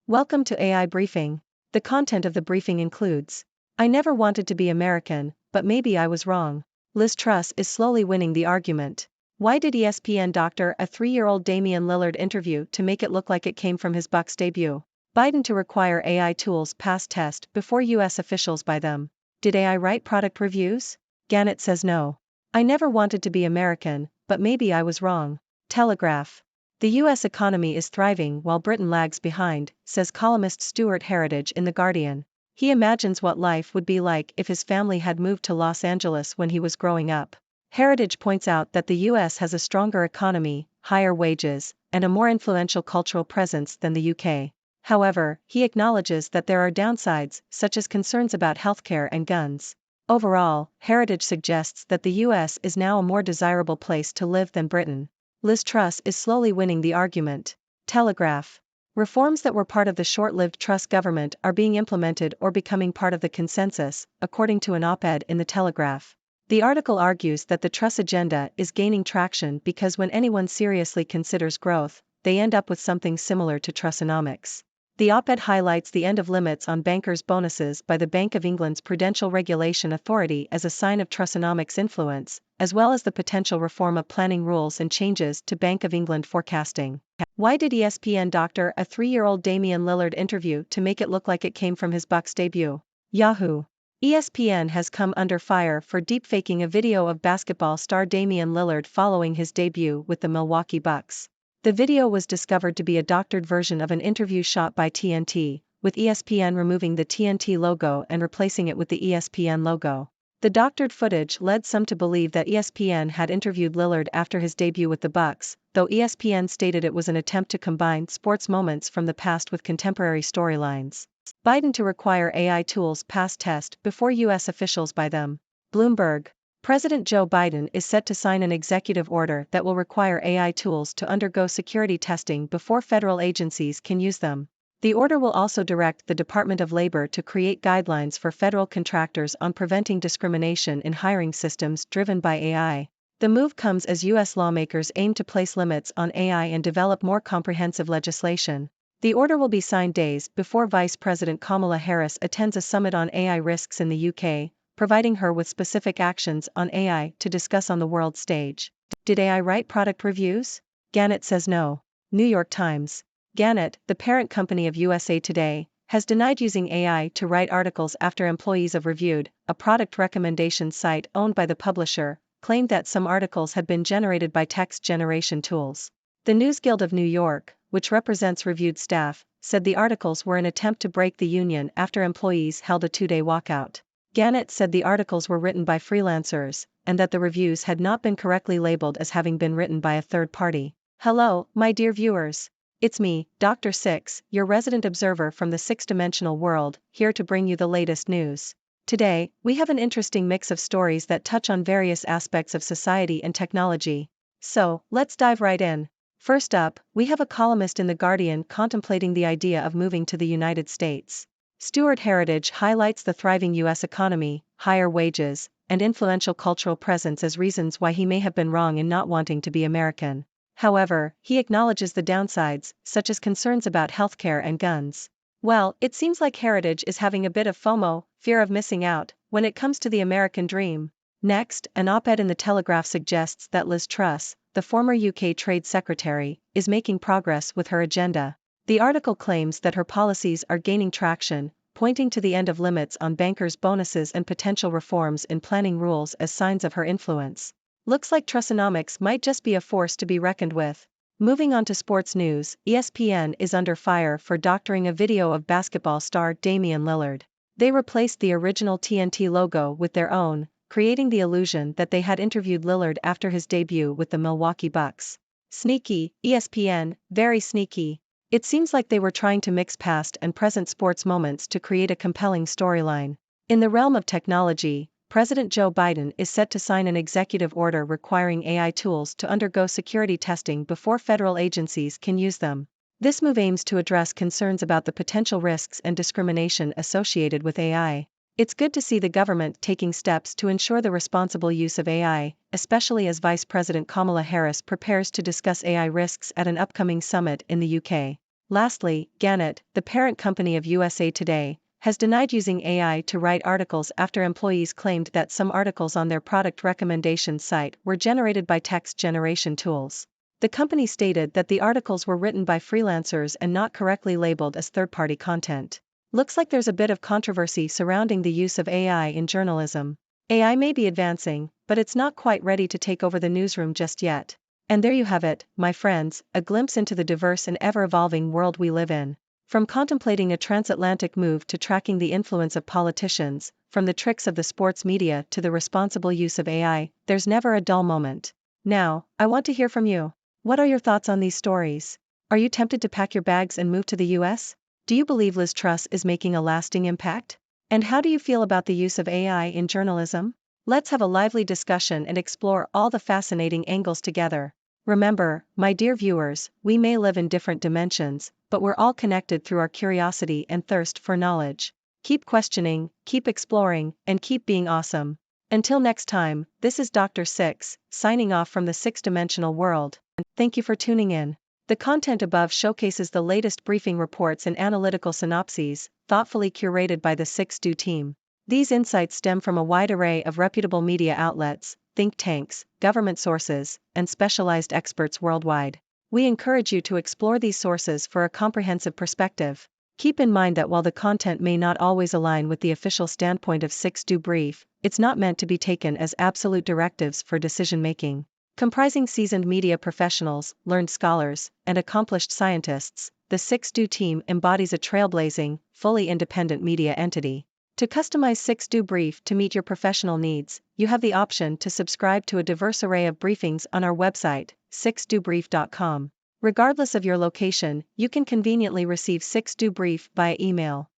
Welcome to AI Briefing. The content of the briefing includes: I never wanted to be American, but maybe I was wrong. Liz Truss is slowly winning the argument. Why did ESPN doctor a 3-year-old Damian Lillard interview to make it look like it came from his Bucks debut? Biden to require AI tools pass test before U.S. officials buy them. Did AI write product reviews? Gannett says no. I never wanted to be American, but maybe I was wrong. Telegraph. The U.S. economy is thriving while Britain lags behind, says columnist Stuart Heritage in The Guardian. He imagines what life would be like if his family had moved to Los Angeles when he was growing up. Heritage points out that the U.S. has a stronger economy, higher wages, and a more influential cultural presence than the U.K. However, he acknowledges that there are downsides, such as concerns about healthcare and guns. Overall, Heritage suggests that the U.S. is now a more desirable place to live than Britain. Liz Truss is slowly winning the argument. Telegraph. Reforms that were part of the short-lived Truss government are being implemented or becoming part of the consensus, according to an op-ed in the Telegraph. The article argues that the Truss agenda is gaining traction because when anyone seriously considers growth, they end up with something similar to Trussonomics. The op-ed highlights the end of limits on bankers' bonuses by the Bank of England's Prudential Regulation Authority as a sign of Trussonomics' influence, as well as the potential reform of planning rules and changes to Bank of England forecasting. Why did ESPN doctor a 3-year-old Damian Lillard interview to make it look like it came from his Bucks debut? Yahoo! ESPN has come under fire for deepfaking a video of basketball star Damian Lillard following his debut with the Milwaukee Bucks. The video was discovered to be a doctored version of an interview shot by TNT, with ESPN removing the TNT logo and replacing it with the ESPN logo. The doctored footage led some to believe that ESPN had interviewed Lillard after his debut with the Bucks, though ESPN stated it was an attempt to combine sports moments from the past with contemporary storylines. Biden to require AI tools pass test before U.S. officials buy them. Bloomberg. President Joe Biden is set to sign an executive order that will require AI tools to undergo security testing before federal agencies can use them. The order will also direct the Department of Labor to create guidelines for federal contractors on preventing discrimination in hiring systems driven by AI. The move comes as U.S. lawmakers aim to place limits on AI and develop more comprehensive legislation. The order will be signed days before Vice President Kamala Harris attends a summit on AI risks in the UK, providing her with specific actions on AI to discuss on the world stage. Did AI write product reviews? Gannett says no. New York Times. Gannett, the parent company of USA Today, has denied using AI to write articles after employees of Reviewed, a product recommendation site owned by the publisher, claimed that some articles had been generated by text generation tools. The News Guild of New York, which represents Reviewed staff, said the articles were an attempt to break the union after employees held a 2-day walkout. Gannett said the articles were written by freelancers, and that the reviews had not been correctly labeled as having been written by a third party. Hello, my dear viewers. It's me, Dr. Six, your resident observer from the six-dimensional world, here to bring you the latest news. Today, we have an interesting mix of stories that touch on various aspects of society and technology. So, let's dive right in. First up, we have a columnist in The Guardian contemplating the idea of moving to the United States. Stuart Heritage highlights the thriving U.S. economy, higher wages, and influential cultural presence as reasons why he may have been wrong in not wanting to be American. However, he acknowledges the downsides, such as concerns about healthcare and guns. Well, it seems like Heritage is having a bit of FOMO, fear of missing out, when it comes to the American dream. Next, an op-ed in the Telegraph suggests that Liz Truss, the former UK Trade Secretary, is making progress with her agenda. The article claims that her policies are gaining traction, pointing to the end of limits on bankers' bonuses and potential reforms in planning rules as signs of her influence. Looks like Trussonomics might just be a force to be reckoned with. Moving on to sports news, ESPN is under fire for doctoring a video of basketball star Damian Lillard. They replaced the original TNT logo with their own, creating the illusion that they had interviewed Lillard after his debut with the Milwaukee Bucks. Sneaky, ESPN, very sneaky. It seems like they were trying to mix past and present sports moments to create a compelling storyline. In the realm of technology, President Joe Biden is set to sign an executive order requiring AI tools to undergo security testing before federal agencies can use them. This move aims to address concerns about the potential risks and discrimination associated with AI. It's good to see the government taking steps to ensure the responsible use of AI, especially as Vice President Kamala Harris prepares to discuss AI risks at an upcoming summit in the UK. Lastly, Gannett, the parent company of USA Today, has denied using AI to write articles after employees claimed that some articles on their product recommendations site were generated by text generation tools. The company stated that the articles were written by freelancers and not correctly labeled as third-party content. Looks like there's a bit of controversy surrounding the use of AI in journalism. AI may be advancing, but it's not quite ready to take over the newsroom just yet. And there you have it, my friends, a glimpse into the diverse and ever-evolving world we live in. From contemplating a transatlantic move to tracking the influence of politicians, from the tricks of the sports media to the responsible use of AI, there's never a dull moment. Now, I want to hear from you. What are your thoughts on these stories? Are you tempted to pack your bags and move to the US? Do you believe Liz Truss is making a lasting impact? And how do you feel about the use of AI in journalism? Let's have a lively discussion and explore all the fascinating angles together. Remember, my dear viewers, we may live in different dimensions, but we're all connected through our curiosity and thirst for knowledge. Keep questioning, keep exploring, and keep being awesome. Until next time, this is Dr. Six, signing off from the six-dimensional world. Thank you for tuning in. The content above showcases the latest briefing reports and analytical synopses, thoughtfully curated by the 6Do team. These insights stem from a wide array of reputable media outlets, think tanks, government sources, and specialized experts worldwide. We encourage you to explore these sources for a comprehensive perspective. Keep in mind that while the content may not always align with the official standpoint of 6Do Brief, it's not meant to be taken as absolute directives for decision-making. Comprising seasoned media professionals, learned scholars, and accomplished scientists, the 6Do team embodies a trailblazing, fully independent media entity. To customize 6Do Brief to meet your professional needs, you have the option to subscribe to a diverse array of briefings on our website, 6dobrief.com. Regardless of your location, you can conveniently receive 6Do Brief via email.